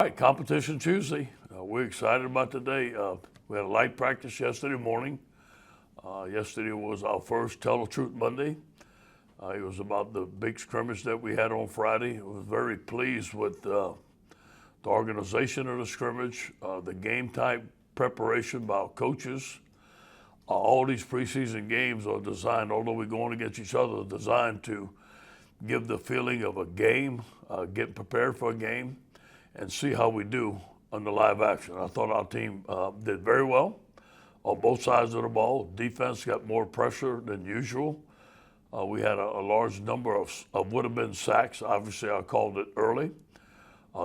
right, Competition Tuesday. We're excited about today. We had a light practice yesterday morning. Yesterday was our first Tell the Truth Monday. It was about the big scrimmage that we had on Friday. I was very pleased with the organization of the scrimmage, the game type preparation by our coaches. All these preseason games are designed, although we're going against each other, designed to give the feeling of a game, getting prepared for a game, and see how we do on the live action. I thought our team did very well on both sides of the ball. Defense got more pressure than usual. We had a large number of would have been sacks. Obviously, I called it early.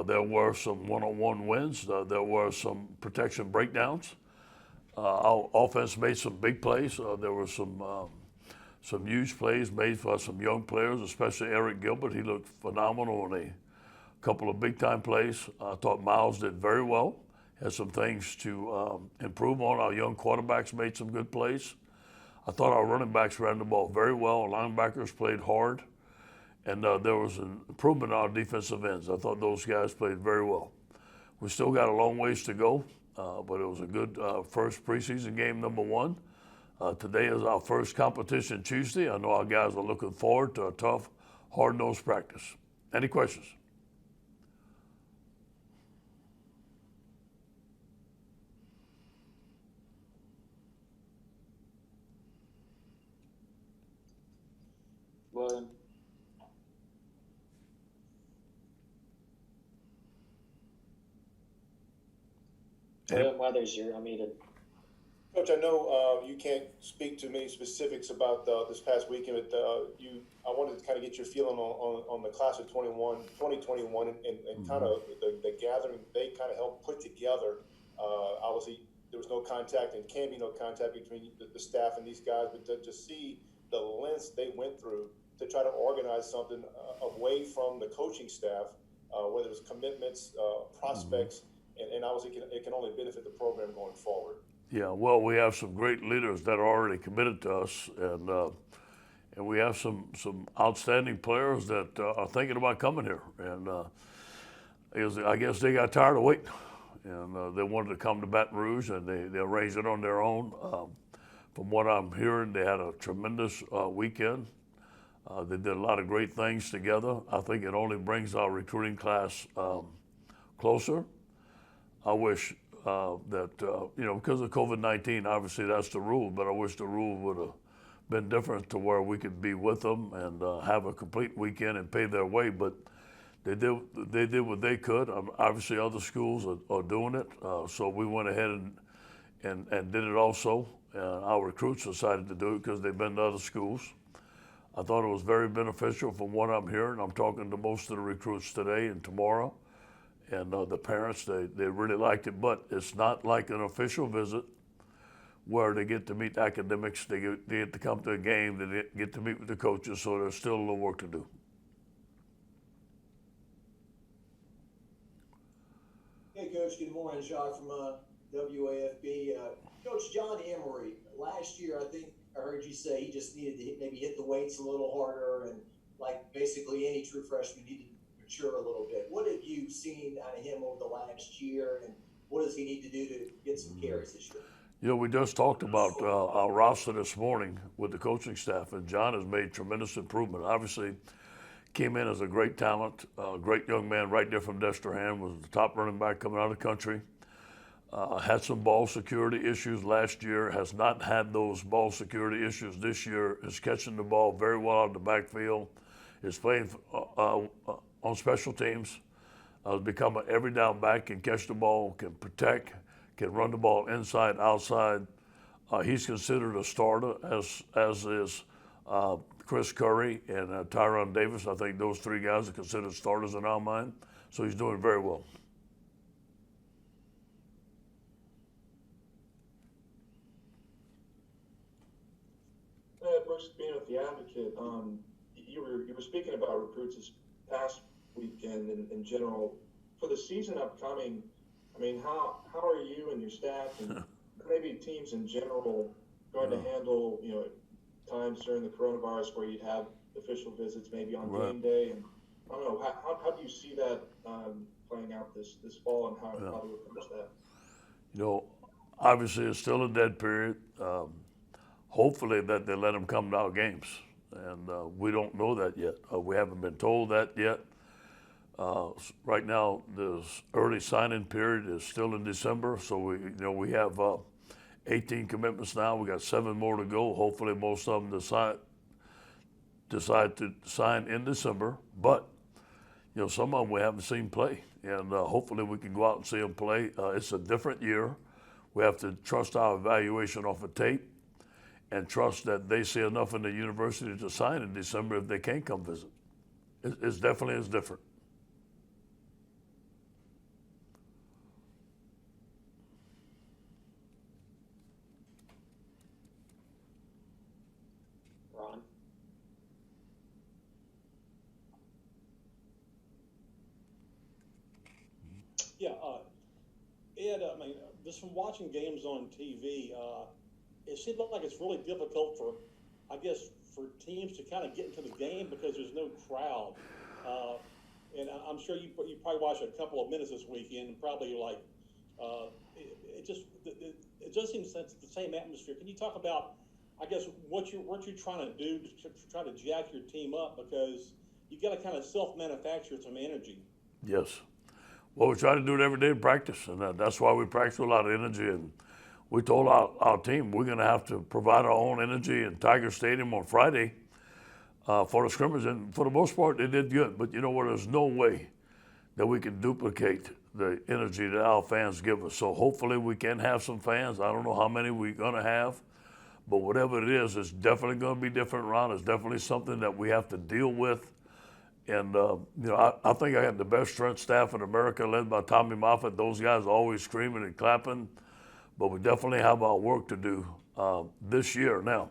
There were some one-on-one wins. There were some protection breakdowns. Our offense made some big plays. There were some huge plays made for some young players, especially Eric Gilbert. He looked phenomenal on a couple of big-time plays. I thought Miles did very well. Had some things to improve on. Our young quarterbacks made some good plays. I thought our running backs ran the ball very well. Our linebackers played hard. And there was an improvement in our defensive ends. I thought those guys played very well. We still got a long ways to go, but it was a good first preseason game, number one. Today is our first Competition Tuesday. I know our guys are looking forward to a tough, hard-nosed practice. Any questions? William. William Weathers, you're unmuted. Coach, I know you can't speak to many specifics about this past weekend, but I wanted to kind of get your feeling on the class of 2021 and kind of the gathering they kind of helped put together. Obviously, there was no contact and can be no contact between the staff and these guys, but to see the lengths they went through to try to organize something away from the coaching staff, whether it's commitments, prospects, and obviously it can only benefit the program going forward. Yeah, well, we have some great leaders that are already committed to us, and we have some outstanding players that are thinking about coming here. And I guess they got tired of waiting, and they wanted to come to Baton Rouge, and they arranged it on their own. From what I'm hearing, they had a tremendous weekend. They did a lot of great things together. I think it only brings our recruiting class closer. I wish that, because of COVID-19, obviously that's the rule, but I wish the rule would have been different to where we could be with them and have a complete weekend and pay their way. But they did what they could. Obviously, other schools are doing it, so we went ahead and did it also. Our recruits decided to do it because they've been to other schools. I thought it was very beneficial from what I'm hearing. I'm talking to most of the recruits today and tomorrow. And the parents, they really liked it, but it's not like an official visit where they get to meet academics, they get to come to a game, they get to meet with the coaches, so there's still a little work to do. Hey, Coach, good morning. Jacques from WAFB. Coach John Emery, last year I think I heard you say he just needed to maybe hit the weights a little harder, and like basically any true freshman needed mature a little bit. What have you seen out of him over the last year, and what does he need to do to get some carries this year? We just talked about our roster this morning with the coaching staff, and John has made tremendous improvement. Obviously, came in as a great talent, great young man right there from Destrehan, was the top running back coming out of the country. Had some ball security issues last year, has not had those ball security issues this year, is catching the ball very well out of the backfield, is playing on special teams, become an every down back, can catch the ball, can protect, can run the ball inside, outside. He's considered a starter, as is Chris Curry and Tyron Davis. I think those three guys are considered starters in our mind. So he's doing very well. Brooks, being with the Advocate, you were speaking about recruits this past weekend in general. For the season upcoming, I mean, how are you and your staff and maybe teams in general going to handle, times during the coronavirus where you'd have official visits maybe on game day? And I don't know, how do you see that playing out this fall and how to approach that? You know, obviously it's still a dead period. Hopefully that they let them come to our games, and we don't know that yet. We haven't been told that yet. Right now, the early signing period is still in December, so we have 18 commitments now. We got 7 more to go. Hopefully, most of them decide to sign in December. But some of them we haven't seen play, and hopefully we can go out and see them play. It's a different year. We have to trust our evaluation off of tape, and trust that they see enough in the university to sign in December if they can't come visit. It's definitely is different. Ron? Yeah, Ed, I mean, just from watching games on TV, it seems like it's really difficult for teams to kind of get into the game because there's no crowd. And I'm sure you probably watched a couple of minutes this weekend, and probably like, it just seems that's the same atmosphere. Can you talk about, what you're trying to do to try to jack your team up, because you got to kind of self-manufacture some energy. Yes. Well, we try to do it every day in practice, and that's why we practice with a lot of energy. And we told our team we're going to have to provide our own energy in Tiger Stadium on Friday for the scrimmage. And for the most part, they did good. But you know what? There's no way that we can duplicate the energy that our fans give us. So hopefully we can have some fans. I don't know how many we're going to have, but whatever it is, it's definitely going to be different, Ron. It's definitely something that we have to deal with. And, I think I had the best strength staff in America, led by Tommy Moffitt. Those guys are always screaming and clapping. But we definitely have our work to do this year. Now,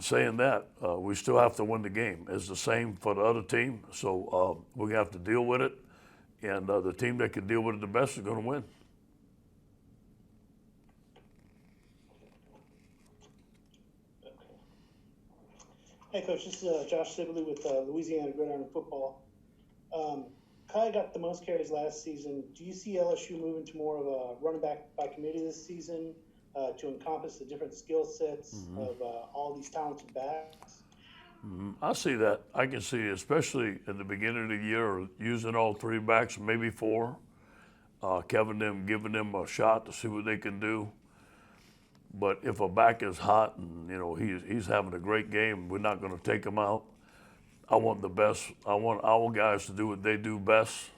saying that, we still have to win the game. It's the same for the other team. So we're going to have to deal with it. And the team that can deal with it the best is going to win. Hey, Coach, this is Josh Sibley with Louisiana Gridiron Football. Kai got the most carries last season. Do you see LSU moving to more of a running back by committee this season to encompass the different skill sets of all these talented backs? I see that. I can see, especially in the beginning of the year, using all 3 backs, maybe 4, giving them a shot to see what they can do. But if a back is hot and he's having a great game, we're not going to take him out. I want the best. I want our guys to do what they do best,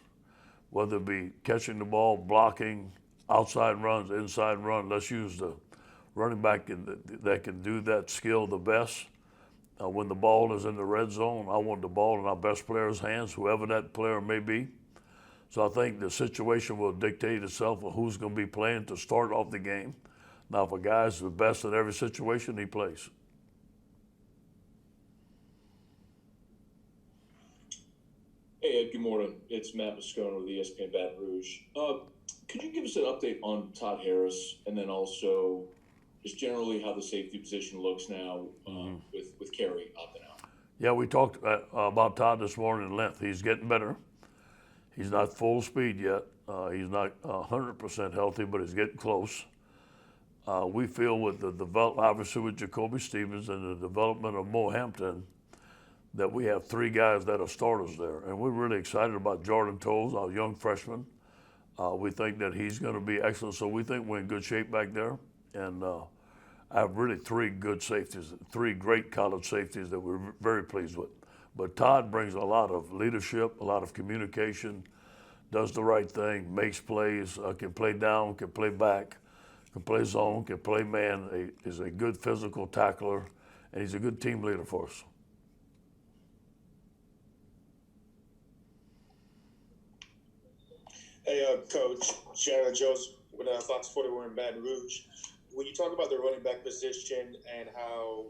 whether it be catching the ball, blocking, outside runs, inside run. Let's use the running back that can do that skill the best. When the ball is in the red zone, I want the ball in our best player's hands, whoever that player may be. So I think the situation will dictate itself of who's going to be playing to start off the game. Now, if a guy's the best in every situation, he plays. Hey, Ed, good morning. It's Matt Moscone with ESPN Baton Rouge. Could you give us an update on Todd Harris, and then also just generally how the safety position looks now with Kerry opting out? Yeah, we talked about Todd this morning at length. He's getting better. He's not full speed yet. He's not 100% healthy, but he's getting close. We feel with the development, obviously with Jacoby Stevens and the development of Mo Hampton, that we have 3 guys that are starters there. And we're really excited about Jordan Toles, our young freshman. We think that he's going to be excellent. So we think we're in good shape back there. And I have really 3 good safeties, 3 great college safeties that we're very pleased with. But Todd brings a lot of leadership, a lot of communication, does the right thing, makes plays, can play down, can play back, can play zone, can play man. He's a good physical tackler, and he's a good team leader for us. Hey, Coach, Shannon Jones with Fox 41 in Baton Rouge. When you talk about the running back position and how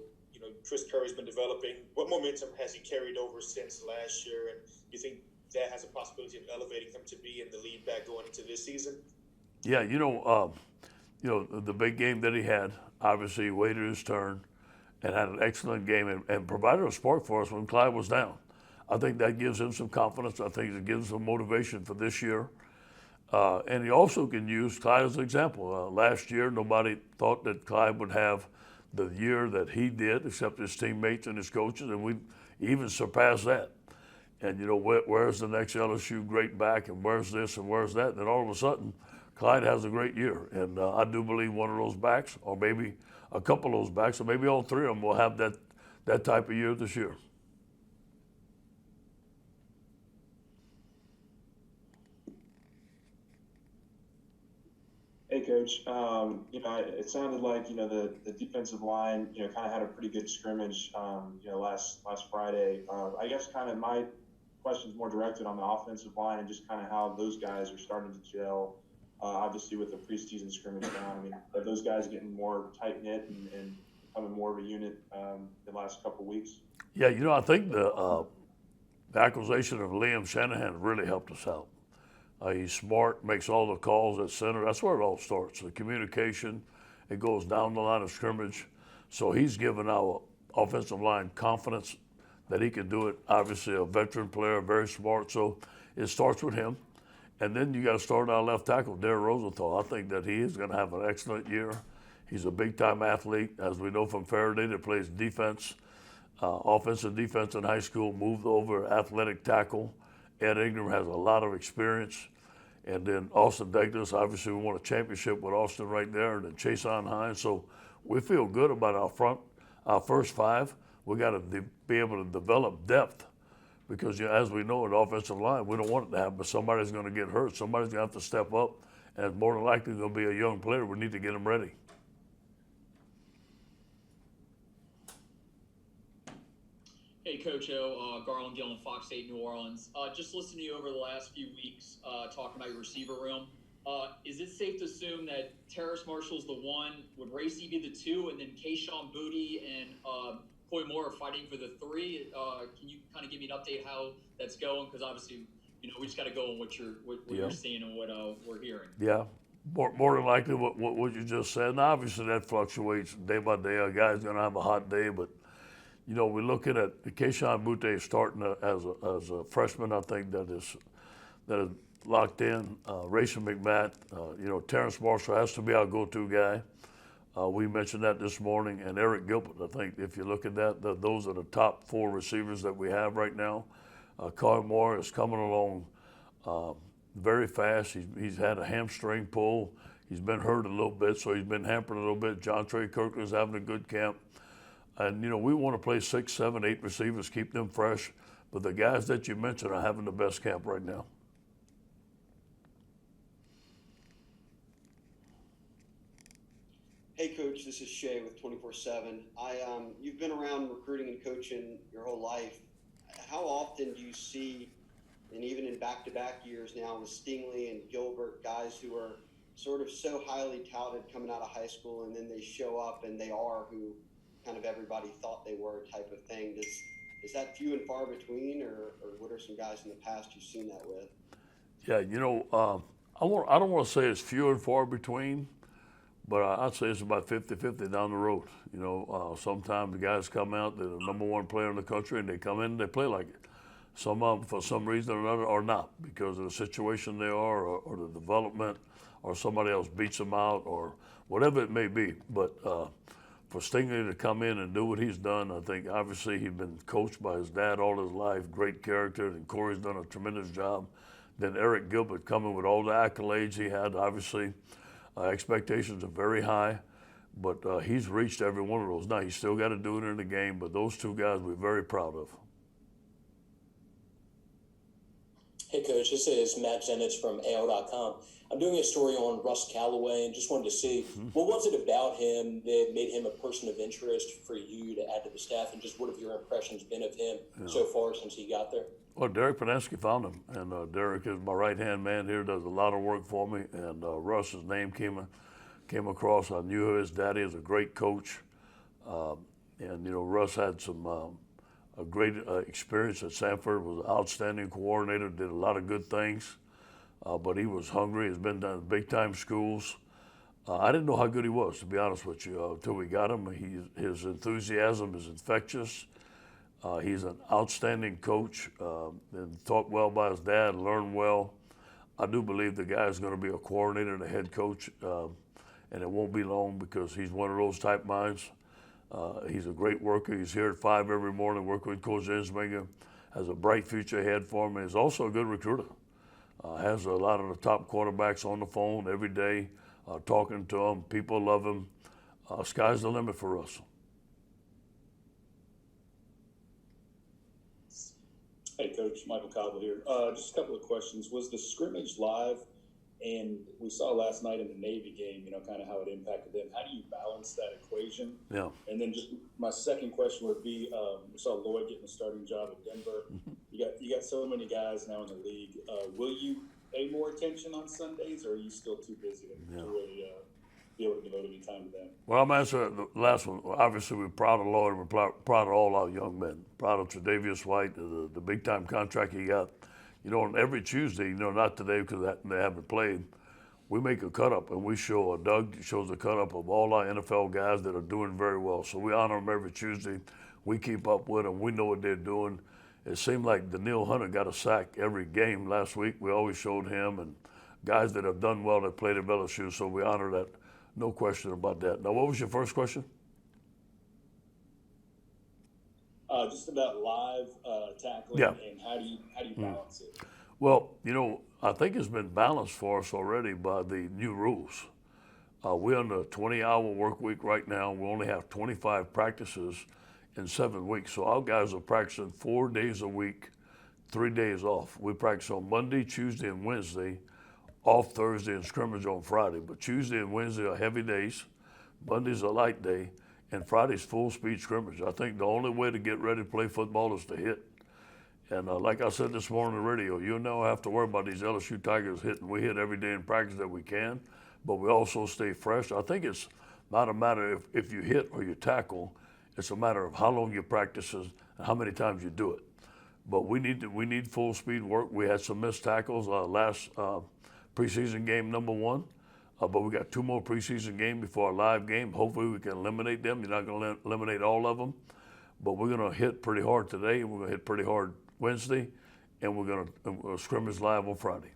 Chris Curry's been developing, what momentum has he carried over since last year, and do you think that has a possibility of elevating him to be in the lead back going into this season? Yeah, the big game that he had, obviously he waited his turn and had an excellent game and provided a spark for us when Clyde was down. I think that gives him some confidence. I think it gives him motivation for this year. And he also can use Clyde as an example. Last year, nobody thought that Clyde would have the year that he did, except his teammates and his coaches, and we even surpassed that. And, you know, where's the next LSU great back, and where's this and where's that? And then all of a sudden, Clyde has a great year. And I do believe one of those backs, or maybe a couple of those backs, or maybe all three of them will have that type of year this year. Hey, Coach. It sounded like, the defensive line, kind of had a pretty good scrimmage, last Friday. I guess kind of my question's more directed on the offensive line and just kind of how those guys are starting to gel. Obviously, with the preseason scrimmage now, I mean, are those guys getting more tight knit and becoming more of a unit the last couple of weeks? Yeah, I think the acquisition of Liam Shanahan really helped us out. He's smart, makes all the calls at center. That's where it all starts. The communication, it goes down the line of scrimmage. So he's given our offensive line confidence that he can do it. Obviously, a veteran player, very smart. So it starts with him. And then you got to start our left tackle, Daryl Rosenthal. I think that he is going to have an excellent year. He's a big-time athlete, as we know from Faraday, that plays defense, offensive defense in high school, moved over athletic tackle. Ed Ingram has a lot of experience. And then Austin Douglas, obviously we won a championship with Austin right there, and then Chason Hines. So we feel good about our first five. We got to be able to develop depth because as we know, at offensive line, we don't want it to happen, but somebody's going to get hurt. Somebody's going to have to step up, and it's more than likely going to be a young player. We need to get them ready. Hey, Coach O, Garland Gillen, Fox 8 New Orleans. Just listening to you over the last few weeks talking about your receiver room. Is it safe to assume that Terrace Marshall's the one, would Racy be the two, and then Keyshawn Booty and Coy Moore are fighting for the three? Can you kind of give me an update how that's going? Because obviously, we just got to go on what you're seeing and what we're hearing. Yeah, more than likely what you just said. And obviously that fluctuates day by day. A guy's going to have a hot day, but we're looking at Keyshawn Boutte starting as a freshman. I think that is locked in. Rayson McMatt, Terrence Marshall has to be our go-to guy. We mentioned that this morning, and Eric Gilbert. I think if you look at that, those are the top four receivers that we have right now. Coy Moore is coming along very fast. He's had a hamstring pull. He's been hurt a little bit, so he's been hampered a little bit. John Trey Kirkland's having a good camp. And, we want to play 6, 7, 8 receivers, keep them fresh. But the guys that you mentioned are having the best camp right now. Hey, Coach, this is Shay with 24/7. You've been around recruiting and coaching your whole life. How often do you see, and even in back-to-back years now with Stingley and Gilbert, guys who are sort of so highly touted coming out of high school, and then they show up and they are who kind of everybody thought they were type of thing? Is that few and far between, or what are some guys in the past you've seen that with? Yeah, I don't want to say it's few and far between, but I'd say it's about 50-50 down the road. Sometimes the guys come out, they're the number one player in the country, and they come in and they play like it. Some of them, for some reason or another, are not because of the situation they are or the development, or somebody else beats them out or whatever it may be. But for Stingley to come in and do what he's done, I think obviously he's been coached by his dad all his life, great character, and Corey's done a tremendous job. Then Eric Gilbert coming with all the accolades he had, obviously expectations are very high, but he's reached every one of those. Now, he's still got to do it in the game, but those two guys we're very proud of. Hey, Coach, this is Matt Zenitz from AL.com. I'm doing a story on Russ Callaway and just wanted to see what was it about him that made him a person of interest for you to add to the staff, and just what have your impressions been of him so far since he got there? Well, Derek Padansky found him, and Derek is my right-hand man here, does a lot of work for me, and Russ's name came across. I knew his daddy is a great coach, and Russ had some a great experience at Sanford, was an outstanding coordinator, did a lot of good things. But he was hungry. He's been down big-time schools. I didn't know how good he was, to be honest with you, until we got him. His enthusiasm is infectious. He's an outstanding coach and taught well by his dad, learned well. I do believe the guy is going to be a coordinator and a head coach, and it won't be long because he's one of those type minds. He's a great worker. He's here at 5 every morning working with Coach Ensminger. Has a bright future ahead for him. He's also a good recruiter. Has a lot of the top quarterbacks on the phone every day, talking to them. People love him. Sky's the limit for Russ. Hey, Coach, Michael Cobble here. Just a couple of questions. Was the scrimmage live? And we saw last night in the Navy game, kind of how it impacted them. How do you balance that equation? Yeah. And then just my second question would be, we saw Lloyd getting a starting job at Denver. You got so many guys now in the league. Will you pay more attention on Sundays, or are you still too busy to really be able to devote any time to them? Well, I'm answering the last one. Obviously, we're proud of Lloyd. We're proud of all our young men. Proud of Tre'Davious White, the big-time contract he got. On every Tuesday, not today because they haven't played, we make a cut-up and we show, Doug shows a cut-up of all our NFL guys that are doing very well. So we honor them every Tuesday. We keep up with them. We know what they're doing. It seemed like Daniil Hunter got a sack every game last week. We always showed him and guys that have done well that played at LSU, so we honor that. No question about that. Now, what was your first question? Just about live tackling and how do you balance it? Well, I think it's been balanced for us already by the new rules. We're on a 20-hour work week right now. We only have 25 practices in 7 weeks. So our guys are practicing 4 days a week, 3 days off. We practice on Monday, Tuesday, and Wednesday, off Thursday and scrimmage on Friday. But Tuesday and Wednesday are heavy days. Monday's a light day. And Friday's full speed scrimmage. I think the only way to get ready to play football is to hit. And like I said this morning on the radio, you never have to worry about these LSU Tigers hitting. We hit every day in practice that we can, but we also stay fresh. I think it's not a matter if you hit or you tackle. It's a matter of how long you practice and how many times you do it. But we need full speed work. We had some missed tackles last preseason game number 1. But we got 2 more preseason games before our live game. Hopefully we can eliminate them. You're not going to eliminate all of them. But we're going to hit pretty hard today, and we're going to hit pretty hard Wednesday, and we're going to scrimmage live on Friday.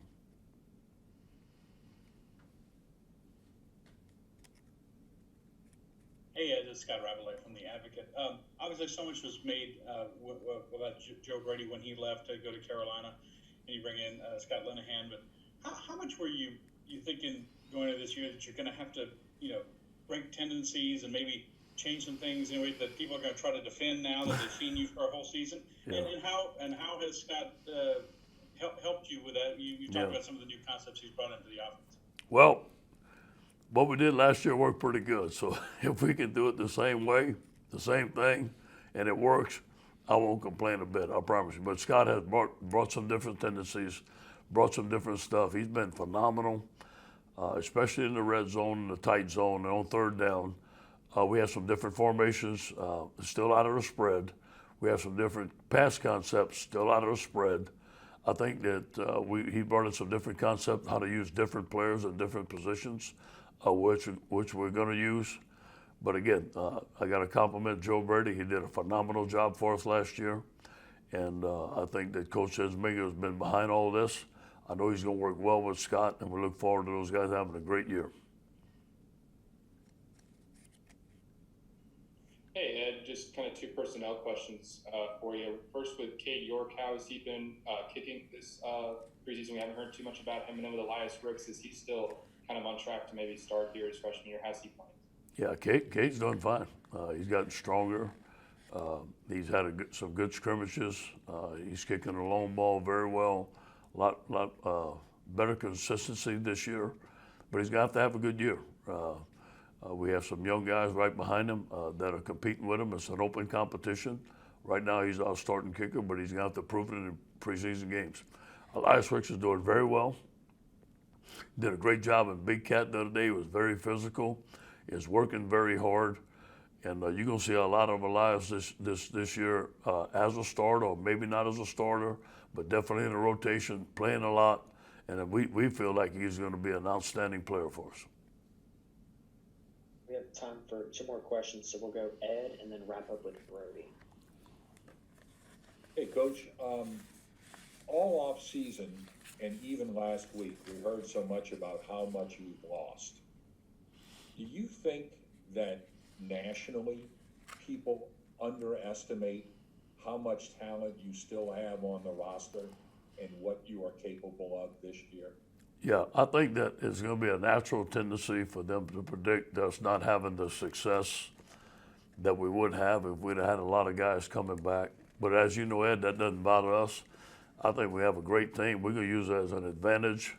Hey, this is Scott Ravelay from The Advocate. Obviously, so much was made about Joe Brady when he left to go to Carolina, and you bring in Scott Linehan. But how much were you thinking going into this year that you're going to have to, break tendencies and maybe change some things in a way that people are going to try to defend now that they've seen you for a whole season? Yeah. And how has Scott helped you with that? You talked about some of the new concepts he's brought into the offense. Well, what we did last year worked pretty good. So if we can do it the same way, the same thing, and it works, I won't complain a bit, I promise you. But Scott has brought some different tendencies, brought some different stuff. He's been phenomenal, especially in the red zone, in the tight zone, and on third down. We have some different formations, still out of the spread. We have some different pass concepts, still out of the spread. I think that he brought in some different concepts, how to use different players in different positions, which we're going to use. But again, I got to compliment Joe Brady. He did a phenomenal job for us last year. And I think that Coach Ensminger has been behind all this. I know he's going to work well with Scott, and we look forward to those guys having a great year. Hey, Ed, just kind of 2 personnel questions for you. First, with Cade York, how has he been kicking this preseason? We haven't heard too much about him. And then with Elias Ricks, is he still kind of on track to maybe start here his freshman year? How's he playing? Yeah, Cade's done fine. He's gotten stronger. He's had some good scrimmages. He's kicking the long ball very well. A lot better consistency this year. But he's going to have a good year. We have some young guys right behind him that are competing with him. It's an open competition. Right now he's our starting kicker, but he's going to have to prove it in the preseason games. Elias Ricks is doing very well. Did a great job in Big Cat the other day. He was very physical. Is working very hard. And you're going to see a lot of Elias this year as a starter, or maybe not as a starter, but definitely in a rotation, playing a lot. And we feel like he's going to be an outstanding player for us. We have time for 2 more questions, so we'll go Ed and then wrap up with Brody. Hey, Coach, all off season and even last week, we heard so much about how much you've lost. Do you think that nationally people underestimate how much talent you still have on the roster and what you are capable of this year? Yeah, I think that it's going to be a natural tendency for them to predict us not having the success that we would have if we'd had a lot of guys coming back. But as you know, Ed, that doesn't bother us. I think we have a great team. We're going to use it as an advantage.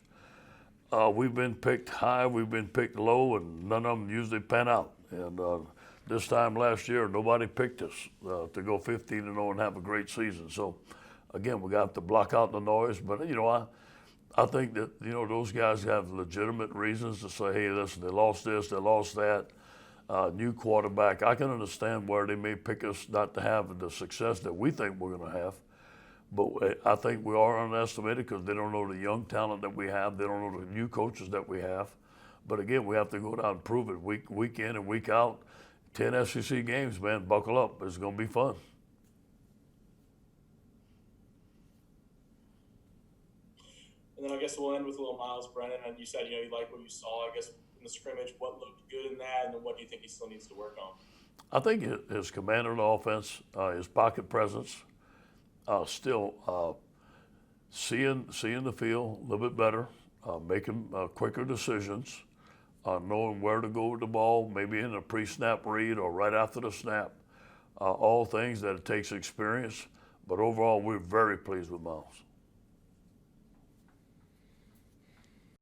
We've been picked high, we've been picked low, and none of them usually pan out. And this time last year, nobody picked us to go 15-0 and have a great season. So, again, we got to block out the noise. But, you know, I think that, you know, those guys have legitimate reasons to say, hey, listen, they lost this, they lost that. New quarterback. I can understand where they may pick us not to have the success that we think we're going to have. But I think we are underestimated because they don't know the young talent that we have. They don't know the new coaches that we have. But again, we have to go down and prove it week in and week out. 10 SEC games, man, buckle up. It's going to be fun. And then I guess we'll end with a little Miles Brennan. And you said, you know, you like what you saw, I guess, in the scrimmage. What looked good in that, and then what do you think he still needs to work on? I think his command of the offense, his pocket presence, still seeing the field a little bit better, making quicker decisions, knowing where to go with the ball, maybe in a pre-snap read or right after the snap. All things that it takes experience. But overall, we're very pleased with Miles.